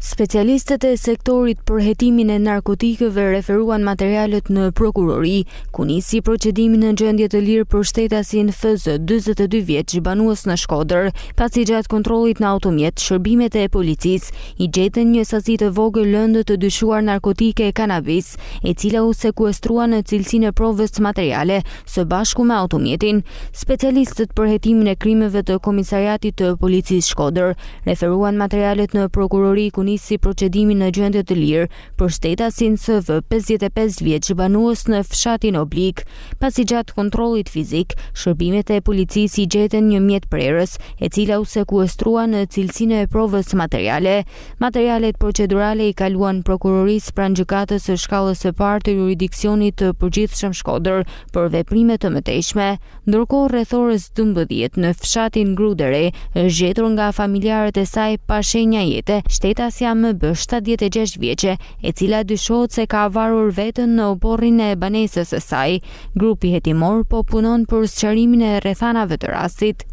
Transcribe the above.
Specialistët e sektorit për hetimin e narkotikëve referuan materialet në prokurori, ku nisi procedimin në gjendje të lirë për shtetasin FZ, 42 vjeç, banues në Shkodër, pasi gjatë kontrollit në automjet, shërbimet e policisë i gjetën një sasi të vogël lëndë të dyshuar narkotike e kanabis, e cila u sekuestrua në cilësinë e provës materiale së bashku me automjetin. Specialistët për hetimin e krimeve të Komisariatit të Policisë Shkodër referuan materialet në prokurori, ku nisi procedimin në gjendje të lirë për shtetasin SV, 55 vjeç, banues në fshatin Oblik, pasi gjatë kontrollit fizik, shërbimet e policisë i gjetën një mjet prerës, e cila u sekuestrua në cilësinë e provës materiale. Materialet procedurale i kaluan prokurorisë pranë gjykatës së shkallës së parë të jurisdiksionit të përgjithshëm Shkodër për veprime të mëtejshme, ndërkohë rreth orës 12 në fshatin Grudere është gjetur nga familjarët e saj pa shenja jete shtetasja MB, 76 vjeçe, e cila dyshohet se ka varur veten në oborrin e banesës së saj. Grupi hetimor po punon për sqarimin e rrethanave të rastit.